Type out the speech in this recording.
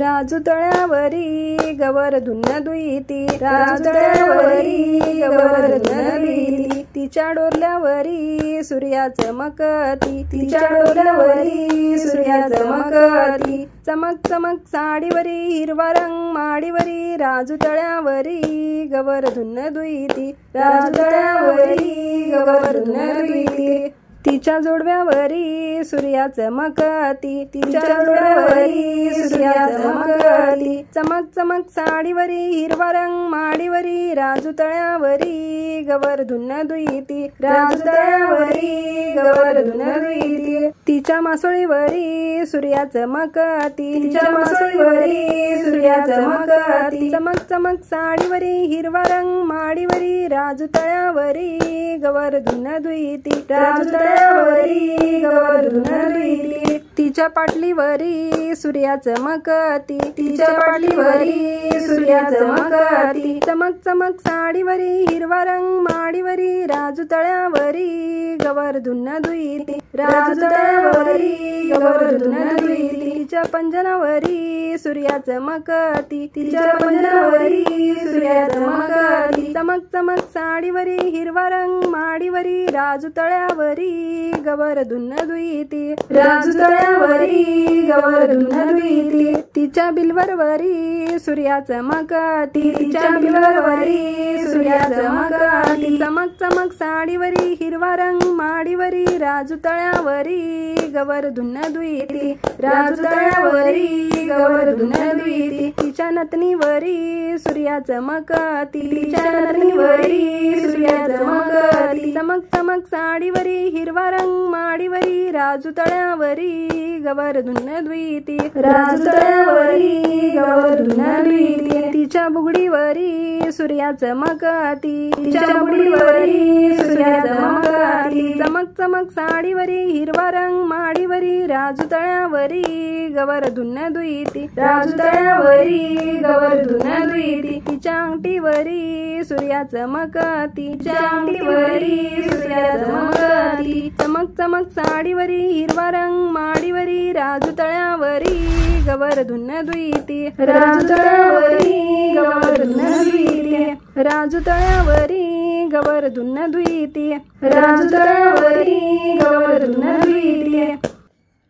राजू तळ्यावरी गवर धुन्न दुईती, राजू तळ्यावरी गवर धुन्न दुईती। तिच्या डोरल्यावरी सूर्या चमकती, तिच्या डोरल्यावरी सूर्या चमकती। चमक चमक साडीवरी हिरवा रंग माडीवरी, राजू तळ्यावरी गवर धुन्न दुईती, राजू तळ्यावरी गवर धुन्न दुईती। तिच्या जोडव्यावरी सूर्या चमकती, तिच्या जोडव्यावरी सूर्या चमकती। चमक चमक साडीवरी हिरवा रंग माडीवरी, राजू तळ्यावरी गवर धुन्न दुईती, राजू तळ्यावरी गवर धुन्न दुईती। तिच्या मासोळीवरी सूर्या चमकती, तिच्या मासोळीवरी सूर्या चमकती। चमक चमक साडीवरी हिरवा रंग माडीवरी, राजू तळ्यावरी गवर धुन्न दुईती, राजू तळ्यावरी गवर धुन्न दुईती। तिच्या पाटलीवरी सूर्या चमकती, तिच्या पाटलीवरी सूर्या चमकती। चमक चमक साडीवरी हिरवा रंग माडीवरी, राजू तळ्यावरी गवर धुन्न दुईती, राजू तळ्यावरी गवर धुन्न दुईती। तिच्या पंजनावरी सूर्या चमकती, तिच्या पंजनावरी सूर्या चमकती। चमक चमक साडीवरी हिरवा रंग माडीवरी, राजू तळ्यावरी गवर धुन्न दुईती, राजू तळ्यावरी गवर धुन्न दुईती। तिच्या बिलवरवरी सूर्या चमकती, तिच्या बिलवरवरी सूर्या चमकती। चमक चमक साडीवरी हिरवा रंग माडीवरी, राजू तळ्यावरी गवर धुन्न दुईती, राजू तळ्यावरी गवर धुन्न दुईती। तिच्या नतनीवरी सूर्या चमकती, तिच्या नतनीवरी सूर्या चमकती। चमक चमक साडीवरी हिरवा रंग माडीवरी, राजू तळ्यावरी गवर धुन्न दुईती, राजू तळ्यावरी गवर धुन्न दुईती। तिच्या बुगडीवरी सूर्या चमकती, तिच्या बुगडीवरी सूर्या चमकती। चमक चमक साडीवरी हिरवा रंग माडीवरी, राजू तळ्यावरी गवर धुन्न दुईती, राजू तळ्यावरी गवर धुन्न दुईती। तिच्या अंगठीवरी सूर्या चमकती, तिच्या अंगठीवरी सूर्या चमकती। चमक चमक साडीवरी हिरवा रंग माडीवरी, राजू तळ्यावरी गवर धुन्न दुईती, राजू तळ्यावरी गवर धुन्न दुईती। राजू तळ्यावरी गवर धुन्न दुईती, राजू तळ्यावरी गवर धुन्न दुईती।